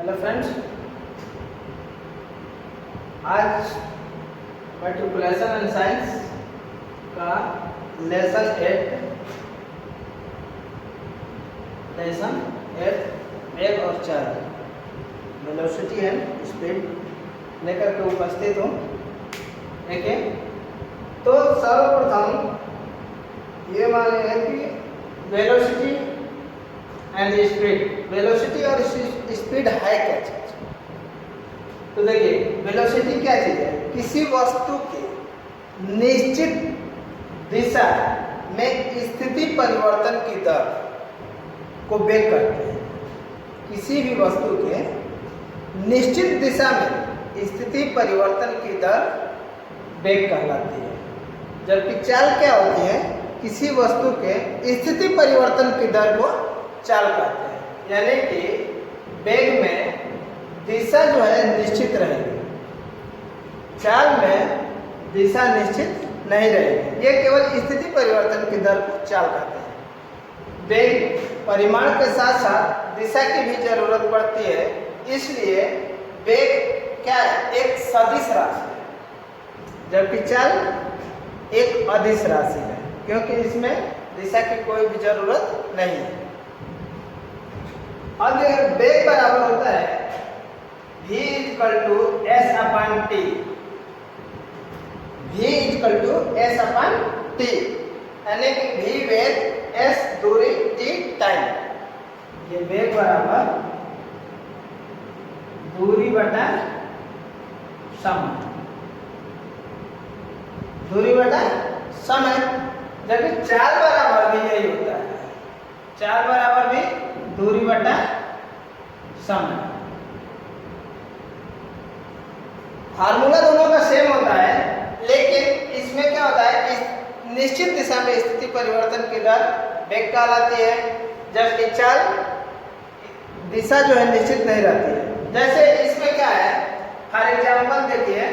Hello friends, आज matriculation and science का lesson 8 वेग और चार्ज वेलोसिटी एंड स्पीड लेकर के उपस्थित हूँ। देखिए, तो सर्वप्रथम ये मान लें कि वेलोसिटी एंड स्पीड, वेलोसिटी और स्पीड है क्या चीज। तो देखिए, वेलोसिटी क्या चीज है? किसी वस्तु के निश्चित दिशा में स्थिति परिवर्तन की दर को वेग करते हैं। किसी भी वस्तु के निश्चित दिशा में स्थिति परिवर्तन की दर वेग कहलाती है। जबकि चाल क्या होती है? किसी वस्तु के स्थिति परिवर्तन की दर को चाल कहते हैं। यानी कि वेग में दिशा जो है निश्चित रहेगी, चाल में दिशा निश्चित नहीं रहेगी। ये केवल स्थिति परिवर्तन की दर को चाल कहते हैं। वेग परिमाण के साथ साथ दिशा की भी जरूरत पड़ती है, इसलिए वेग क्या है? एक सदिश राशि है, जबकि चाल एक अदिश राशि है, क्योंकि इसमें दिशा की कोई भी जरूरत नहीं है। अब वेग बराबर होता है v = s/t। v = s/t, यानी कि v वेग, s दूरी, t टाइम। ये वेग बराबर दूरी बटा समय, दूरी बटा समय। जबकि चाल बराबर भी यही होता है, चाल बराबर भी दूरी बटा समय। फार्मूला दोनों का सेम होता है, लेकिन इसमें क्या होता है? इस निश्चित दिशा में स्थिति परिवर्तन की दर वेग कहलाती है, जबकि चाल दिशा जो है निश्चित नहीं रहती है। जैसे इसमें क्या है, फॉर एग्जाम्पल देखिए,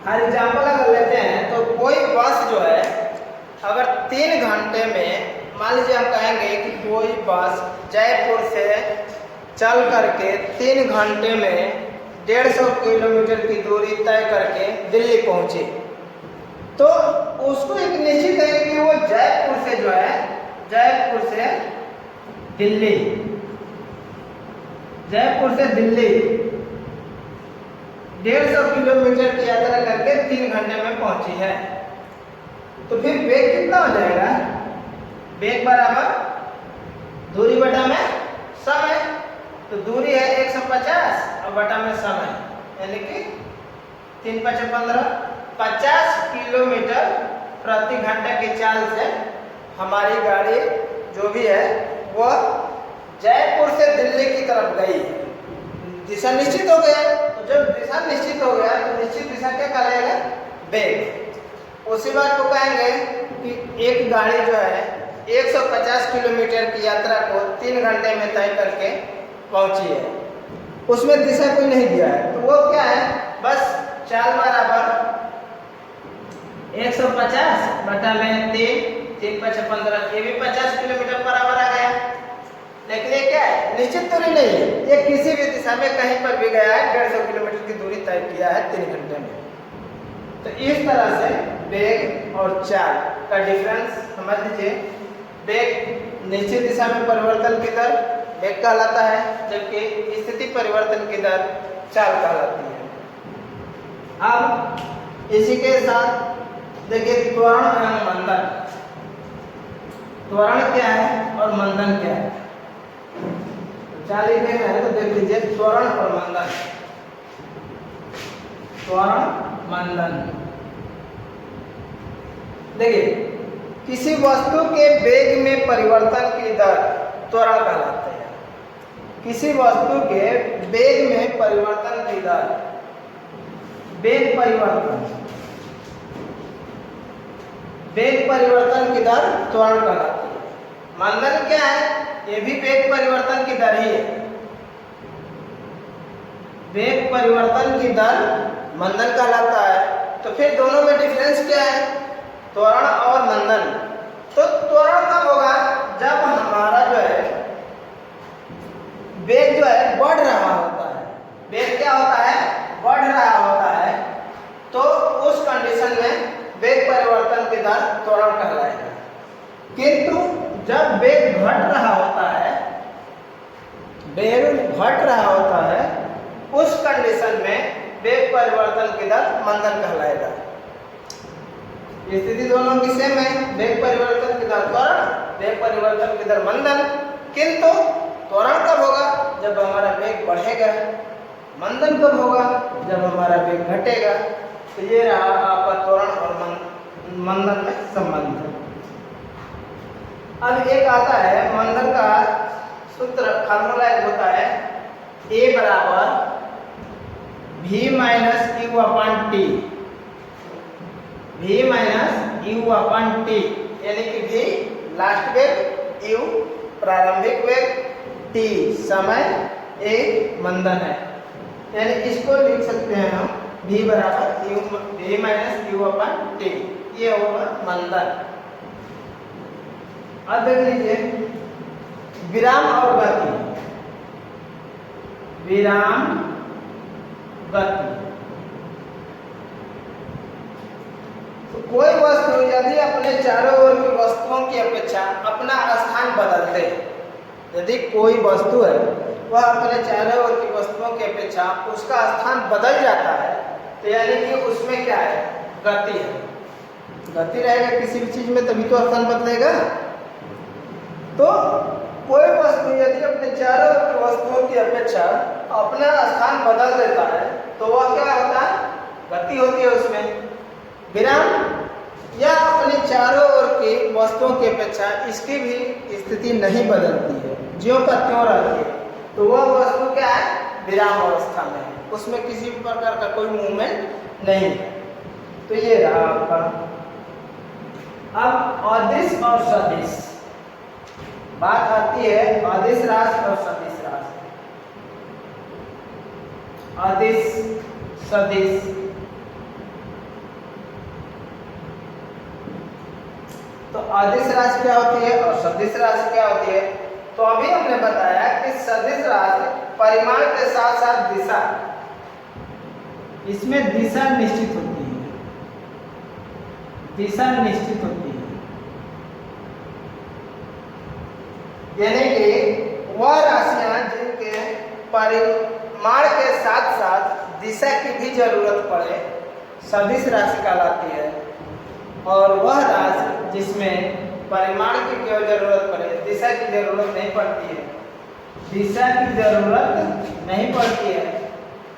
फॉर एग्जाम्पल अगर लेते हैं तो कोई बस जो है अगर 3 घंटे में, मान लीजिए हम कहेंगे कि कोई बस जयपुर से चल करके 3 घंटे में 150 किलोमीटर की दूरी तय करके दिल्ली पहुंचे, तो उसको एक निश्चित है कि वो जयपुर से जो है, जयपुर से दिल्ली 150 किलोमीटर की यात्रा करके 3 घंटे में पहुंची है। तो फिर वेग कितना हो जाएगा? वेग बराबर दूरी बटा में समय। तो दूरी है 150 और बटा में समय, यानी कि 3 × 5 = 15, 50 किलोमीटर प्रति घंटे की चाल से हमारी गाड़ी जो भी है वो जयपुर से दिल्ली की तरफ गई। दिशा निश्चित हो गया, तो जब दिशा निश्चित हो गया तो निश्चित दिशा क्या कहलाएगा? वेग। उसी बात को कहेंगे कि एक गाड़ी जो है 150 किलोमीटर की यात्रा को 3 घंटे में तय करके पहुंची है, उसमें दिशा कोई नहीं दिया है, तो वो क्या है? बस चाल बराबर 150 बटा में 3 × 5 = 15, ये भी 50 किलोमीटर बराबर आ गया। लेकिन ये क्या है? निश्चित दूरी नहीं है, ये किसी भी दिशा में कहीं पर भी गया है, 150 किलोमीटर की दूरी तय किया है 3 घंटे में। तो इस तरह से वेग और चाल का डिफरेंस समझ लीजिए। वेग निश्चित दिशा में परिवर्तन की दर वेग कहलाता है, जबकि स्थिति परिवर्तन की दर चाल कहलाती है। अब इसी के साथ देखिए, त्वरण एवं मंदन। त्वरण क्या है और मंदन क्या है? चाल लिखना है तो देख लीजिए, त्वरण और मंदन। त्वरण, मंदन। देखिए, किसी वस्तु के वेग में परिवर्तन की दर त्वरण कहलाते हैं। किसी वस्तु के वेग में परिवर्तन की दर, वेग परिवर्तन की दर त्वरण कहलाती है। मंदन क्या है? ये भी वेग परिवर्तन की दर ही है। वेग परिवर्तन की दर मंदन कहलाता है। तो फिर दोनों में डिफरेंस क्या है? त्वरण और मंदन। तो त्वरण कब होगा? जब हमारा जो है वेग जो है बढ़ रहा होता है, वेग क्या होता है, बढ़ रहा होता है, तो उस कंडीशन में वेग परिवर्तन के दर त्वरण कहलाएगा। किंतु जब वेग घट रहा होता है, वेग घट रहा होता है, उस कंडीशन में वेग परिवर्तन की दर मंदन कहलाएगा। स्थिति दोनों की सेम है, वेग परिवर्तन की दर त्वरण, वेग परिवर्तन की दर मंदन। किंतु त्वरण कब होगा, जब हमारा वेग बढ़ेगा, मंदन कब होगा, जब हमारा वेग घटेगा। तो ये रहा आपका त्वरण और मंदन में संबंध। अब एक आता है मंदन का सूत्र, फार्मूला एक होता है A बराबर V minus you upon T, V minus you upon T, यानी कि V लास्ट वेग, U प्रारंभिक वेग, T समय, A मंदन है। यानी इसको लिख सकते हैं हम V बराबर V minus you upon T, ये होगा मंदन। अब देख लीजिए विराम और गति, विराम गति। तो कोई वस्तु यदि अपने चारों ओर की वस्तुओं की अपेक्षा अपना स्थान बदल दे, यदि कोई वस्तु है वह अपने चारों ओर की वस्तुओं की अपेक्षा उसका स्थान बदल जाता है, तो यानी कि उसमें क्या है, गति है। गति रहेगा किसी भी चीज में तभी तो स्थान बदलेगा। तो कोई वस्तु यदि अपने चारों ओर की वस्तुओं की अपेक्षा अपना स्थान बदल देता है तो वह क्या होता है, गति होती है उसमें। विराम या अपने चारों ओर की वस्तुओं की अपेक्षा इसकी भी स्थिति नहीं बदलती है, ज्यों का त्यों रहती है, तो वह वस्तु क्या है, विराम अवस्था में है, उसमें किसी भी प्रकार का कोई मूवमेंट नहीं है। तो ये रहा आपका। अब अदिश और सदिश, बात आती है अदिश राशि और सदिश राशि। अदिश सदिश, तो अदिश राशि क्या होती है और सदिश राशि क्या होती है। तो अभी हमने बताया कि सदिश राशि परिमाण के साथ साथ दिशा, इसमें दिशा निश्चित होती है, दिशा निश्चित होती है, यानी कि वह राशियां जिनके परिमाण के साथ साथ दिशा की भी जरूरत पड़े सदिश राशि कहलाती है, और वह राशि जिसमें परिमाण की केवल जरूरत पड़े, दिशा की जरूरत नहीं पड़ती है, दिशा की जरूरत नहीं पड़ती है,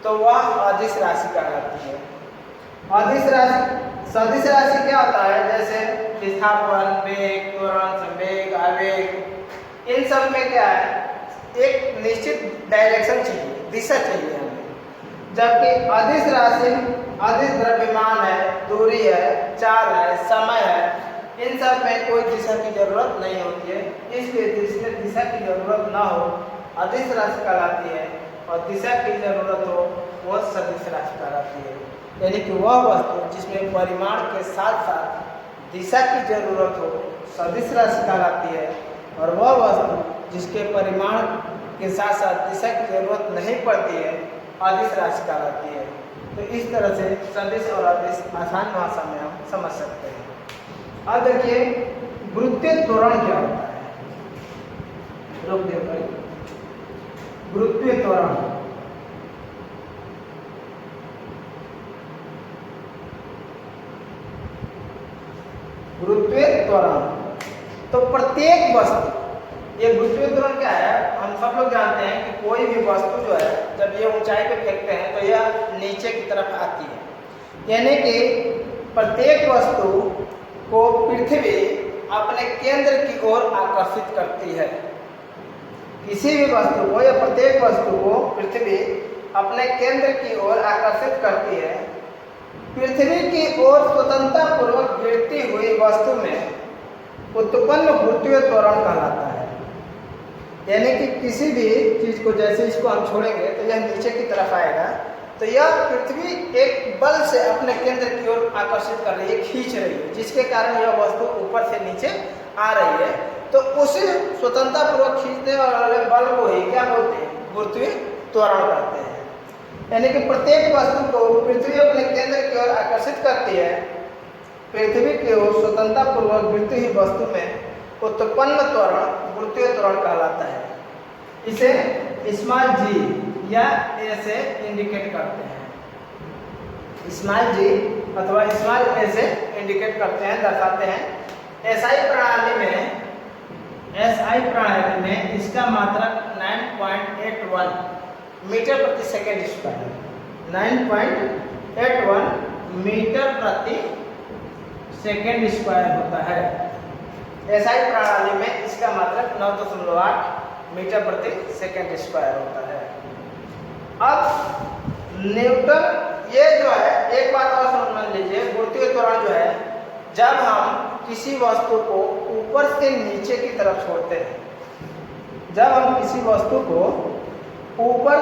तो वह अदिश राशि कहलाती है। अदिश राशि, सदिश राशि क्या होता है, जैसे विस्थापन, वेग, त्वरण, संवेग, आवेग, इन सब में क्या है, एक निश्चित डायरेक्शन चाहिए, दिशा चाहिए हमें। जबकि अदिश राशि, अदिश द्रव्यमान है, दूरी है, चाल है, समय है, इन सब में कोई दिशा की जरूरत नहीं होती है, इसलिए जिसमें दिशा की जरूरत ना हो अदिश राशि कहलाती है, और दिशा की जरूरत हो वह सदिश राशि कहलाती है। यानी कि वह वस्तु जिसमें परिमाण के साथ साथ दिशा की जरूरत हो सदिश राशि कहलाती है, और वह वस्तु जिसके परिमाण के साथ साथ दिशा की जरूरत नहीं पड़ती है अदिश राशि कहलाती है। तो इस तरह से सदिश और अदिश आसान भाषा में हम समझ सकते हैं। अब देखिए वृत्तीय त्वरण क्या होता है, रोक दे भाई। वृत्तीय त्वरण, वृत्तीय त्वरण, तो प्रत्येक वस्तु, ये वृत्तीय त्वरण क्या है, हम सब लोग जानते हैं कि कोई भी वस्तु जो है जब ये ऊंचाई पे फेंकते हैं तो यह नीचे की तरफ आती है, यानी कि प्रत्येक वस्तु को पृथ्वी अपने केंद्र की ओर आकर्षित करती है। किसी भी वस्तु को या प्रत्येक वस्तु को पृथ्वी अपने केंद्र की ओर आकर्षित करती है। पृथ्वी की ओर स्वतंत्रता पूर्वक गिरती हुई वस्तु में उत्पन्न वृत्तीय त्वरण कहलाता है। यानी कि किसी भी चीज को, जैसे इसको हम छोड़ेंगे तो यह नीचे की तरफ आएगा, तो यह पृथ्वी एक बल से अपने केंद्र की ओर आकर्षित कर रही है, खींच रही है, जिसके कारण यह वस्तु ऊपर से नीचे आ रही है। तो उसी स्वतंत्रतापूर्वक खींचने वाले बल को ही क्या बोलते हैं? गुरुत्वीय त्वरण कहते हैं। यानी कि प्रत्येक वस्तु को पृथ्वी अपने केंद्र की ओर आकर्षित करती है। पृथ्वी की ओर स्वतंत्रतापूर्वक गिरती हुई वस्तु में उत्पन्न त्वरण गुरुत्वीय त्वरण कहलाता है। इसे स्मॉल जी या ए से इंडिकेट करते हैं। स्मॉल जी अथवा स्मॉल ए से इंडिकेट करते हैं, दर्शाते हैं। एसआई प्रणाली में इसका मात्रक 9.81 मीटर प्रति सेकेंड स्क्वायर 9.81 मीटर प्रति सेकेंड स्क्वायर होता है। एसआई प्रणाली में इसका मात्रक 9.8 मीटर प्रति सेकेंड स्क्वायर होता है। अब न्यूटन ये जो है, एक बात और समझ लीजिए, गुरुत्वीय त्वरण जो है, जब हम किसी वस्तु को ऊपर से नीचे की तरफ छोड़ते हैं, जब हम किसी वस्तु को ऊपर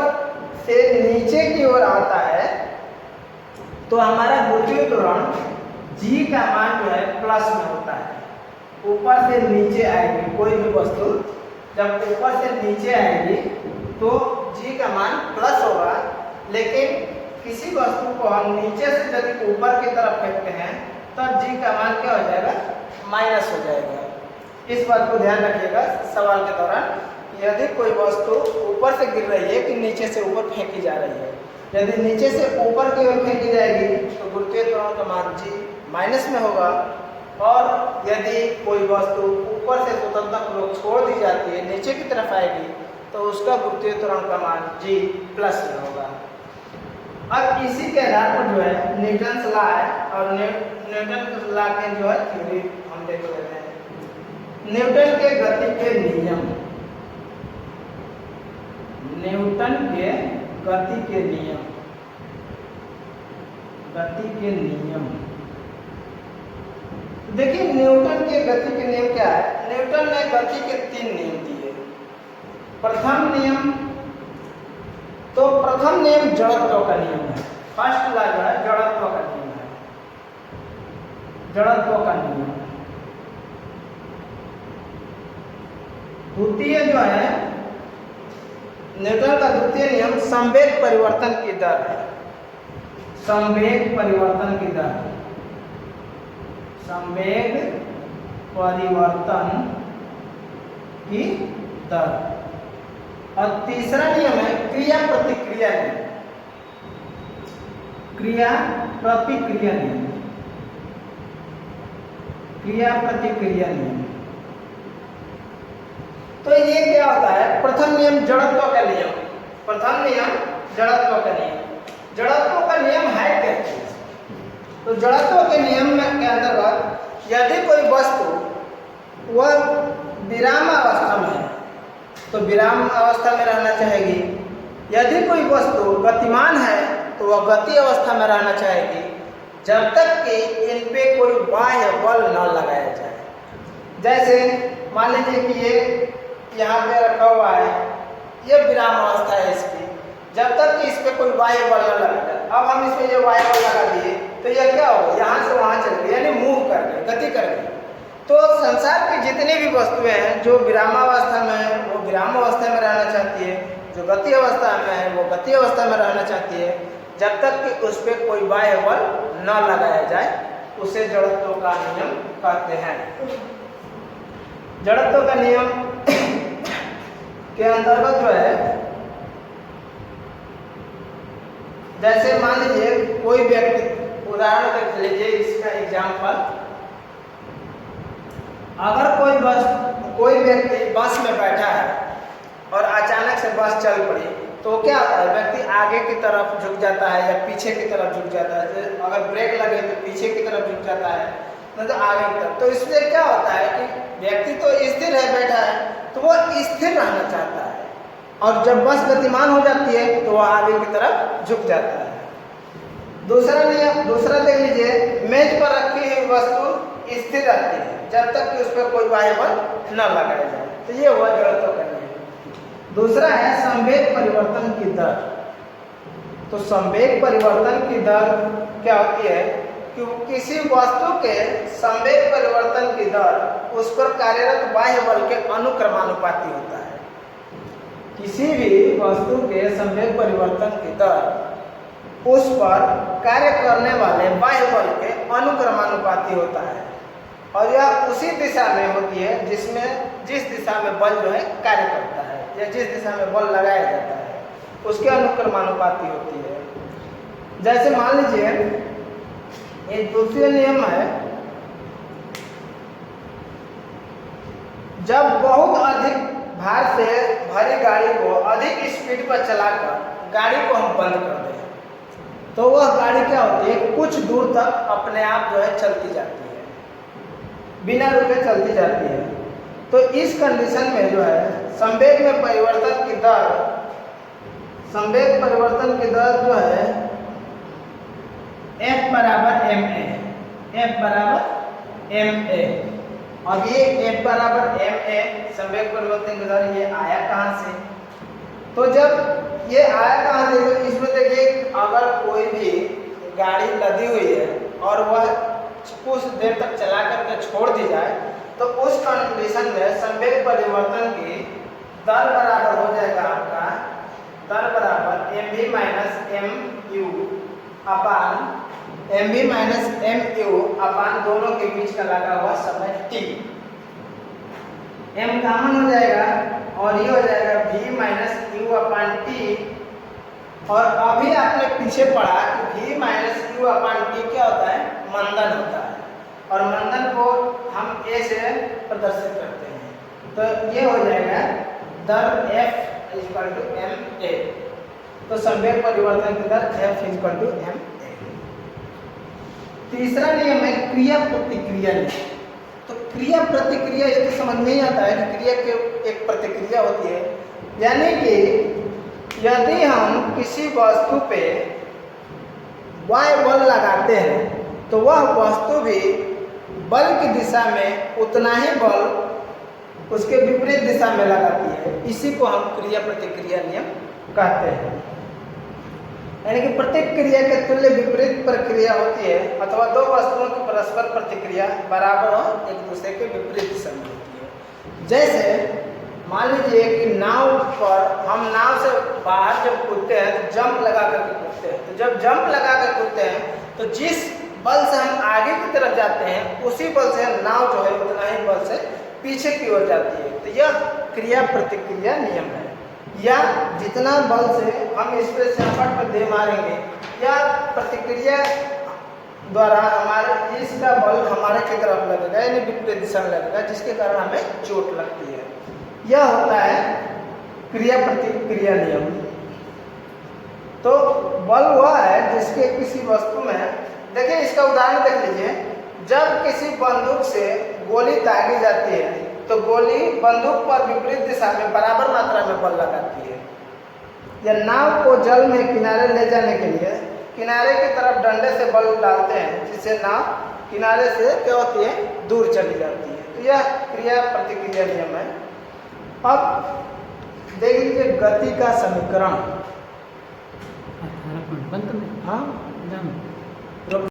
से नीचे की ओर आता है तो हमारा गुरुत्वीय त्वरण जी का मान जो है प्लस में होता है। ऊपर से नीचे आएगी कोई भी वस्तु, जब ऊपर से नीचे आएगी तो जी का मान प्लस होगा, लेकिन किसी वस्तु को हम नीचे से यदि ऊपर की तरफ फेंकते हैं तब जी का मान क्या हो जाएगा? माइनस हो जाएगा। इस बात को ध्यान रखिएगा सवाल के दौरान। यदि कोई वस्तु ऊपर से गिर रही है कि नीचे से ऊपर फेंकी जा रही है, यदि नीचे से ऊपर की ओर फेंकी जाएगी तो गुरुत्वीय त्वरण का मान जी माइनस में होगा, और यदि कोई वस्तु ऊपर से स्वतंत्रतापूर्वक छोड़ दी जाती है, नीचे की तरफ आएगी, तो उसका गुरुत्वीय त्वरण का मान जी प्लस में होगा। अब इसी के आधार पर जो है न्यूटन लॉ है, और न्यूटन लॉ के जो है थ्योरी हम देख लेते हैं। न्यूटन के गति के नियम, न्यूटन के गति के नियम, गति के नियम। देखिए न्यूटन के गति के नियम क्या है? न्यूटन ने गति के 3 नियम दिए। प्रथम नियम जड़त्व का नियम है। फर्स्ट लॉ जो है जड़त्व का नियम है, जड़त्व का नियम। द्वितीय जो है न्यूटन का द्वितीय नियम संवेग परिवर्तन की दर है। संवेग परिवर्तन की दर, संवेग परिवर्तन की दर। और तीसरा नियम है क्रिया प्रतिक्रिया नियम, क्रिया प्रतिक्रिया नियम, क्रिया प्रतिक्रिया नियम। तो ये क्या होता है? प्रथम नियम जड़त्व का नियम, प्रथम नियम जड़त्व का नियम। जड़त्व का नियम है क्या चीज? तो जड़त्व के नियम के अंतर्गत यदि कोई वस्तु वह विराम अवस्था में है तो विराम अवस्था में रहना चाहेगी, यदि कोई वस्तु गतिमान है तो वह गति अवस्था में रहना चाहेगी, जब तक कि इन पे कोई बाह्य बल न लगाया जाए। जैसे मान लीजिए कि ये यहाँ पे रखा हुआ है, ये विराम अवस्था है इसकी, जब तक कि इस पे कोई बाह्य बल न लगा जाए। अब हम इसमें ये बाह्य बल लगा दिए तो यह क्या होगा? यहाँ से वहाँ चल गई, यानी मूव कर गई, गति कर गई। तो संसार की जितनी भी वस्तुएं हैं जो विरामावस्था में है वो विराम अवस्था में रहना चाहती है, जो गति अवस्था में है वो गति अवस्था में रहना चाहती है, जब तक कि उस पर कोई बाह्य बल न लगाया जाए। उसे जड़त्व का नियम कहते हैं। जड़त्व का नियम के अंतर्गत जो है, जैसे मान लीजिए कोई व्यक्ति, उदाहरण देख लीजिए इसका एग्जाम्पल, अगर कोई व्यक्ति बस में बैठा है और अचानक से बस चल पड़ी तो क्या होता है? व्यक्ति आगे की तरफ झुक जाता है या पीछे की तरफ झुक जाता है। अगर ब्रेक लगे तो पीछे की तरफ झुक जाता है, नहीं तो आगे की तरफ। तो इससे क्या होता है कि व्यक्ति तो स्थिर है, बैठा है, तो वो स्थिर रहना चाहता है, और जब बस गतिमान हो जाती है तो वह आगे की तरफ झुक जाता है। दूसरा देख लीजिए, मेज पर रखी हुई वस्तु स्थिर रहती है जब तक कि उस पर कोई बाह्य बल न लगाया जाए। तो ये हुआ जड़त्व का नियम। दूसरा है संवेग परिवर्तन की दर। तो संवेग परिवर्तन की दर क्या होती है कि किसी वस्तु के संवेग परिवर्तन की दर उस पर कार्यरत बाह्य बल के अनुक्रमानुपाती होता है। किसी भी वस्तु के संवेग परिवर्तन की दर उस पर कार्य करने वाले बाह्य बल के अनुक्रमानुपाती होता है और यह उसी दिशा में होती है जिस दिशा में बल जो है कार्य करता है या जिस दिशा में बल लगाया जाता है उसके अनुक्रमानुपाती होती है। जैसे मान लीजिए एक दूसरे नियम है, जब बहुत अधिक भार से भरी गाड़ी को अधिक स्पीड पर चलाकर गाड़ी को हम बंद कर दें तो वह गाड़ी क्या होती है, कुछ दूर तक अपने आप जो है चलती जाती है, बिना रुके चलती जाती है। तो इस कंडीशन में जो है संवेग परिवर्तन की दर जो है F बराबर ma। अब ये F बराबर ma संवेग परिवर्तन की दर ये आया कहाँ से, तो जब ये आया कहाँ से, तो इसमें देखिए अगर कोई भी गाड़ी लदी हुई है और वह कुछ देर तक चला करके छोड़ दी जाए तो उस कंडीशन में संवेग परिवर्तन की दर बराबर हो जाएगा आपका, दर बराबर mv माइनस mu अपान दोनों के बीच का लगा हुआ समय t। m कॉमन हो जाएगा और ये हो जाएगा v माइनस u अपान t। और अभी आपने पीछे पढ़ा कि v माइनस u अपान t क्या होता है, मंदन होता है और मंदन को हम a से प्रदर्शित करते हैं। तो ये हो जाएगा दर F = ma। तो संवेग परिवर्तन की दर F = ma। तीसरा नियम है क्रिया प्रतिक्रिया नियम। तो क्रिया प्रतिक्रिया ये तो समझ में ही आता है कि क्रिया की एक प्रतिक्रिया होती है, यानी कि यदि हम किसी वस्तु पे y बल लगाते हैं तो वह वस्तु भी बल की दिशा में उतना ही बल उसके विपरीत दिशा में लगाती है। इसी को हम क्रिया प्रतिक्रिया नियम कहते हैं। यानी कि प्रत्येक क्रिया के तुल्य विपरीत प्रक्रिया होती है अथवा दो वस्तुओं की परस्पर प्रतिक्रिया बराबर और एक दूसरे के विपरीत दिशा में होती है। जैसे मान लीजिए कि नाव पर हम नाव से बाहर जब कूदते हैं तो जंप लगा कर कूदते हैं, तो जब जंप लगा कर कूदते हैं तो जिस बल से हम आगे की तरफ जाते हैं उसी बल से नाव जो है उतना ही बल से पीछे की ओर जाती है। तो यह क्रिया प्रतिक्रिया नियम है। या जितना बल से हम इस पे चौपट पर दे मारेंगे या प्रतिक्रिया द्वारा हमारे इसका बल हमारे की तरफ लगेगा यानी विपरीत दिशा में लगेगा, जिसके कारण हमें चोट लगती है। यह होता है क्रिया प्रतिक्रिया नियम। तो बल वह है जिसके किसी वस्तु में, देखिए इसका उदाहरण देख लीजिए, जब किसी बंदूक से गोली दागी जाती है तो गोली बंदूक पर विपरीत दिशा में बराबर मात्रा में बल लगाती है। या नाव को जल में किनारे ले जाने के लिए किनारे की तरफ डंडे से बल डालते हैं, जिससे नाव किनारे से क्या होती है, दूर चली जाती है। तो यह क्रिया प्रतिक्रिया नियम है। अब देख लीजिए गति का समीकरण। हाँ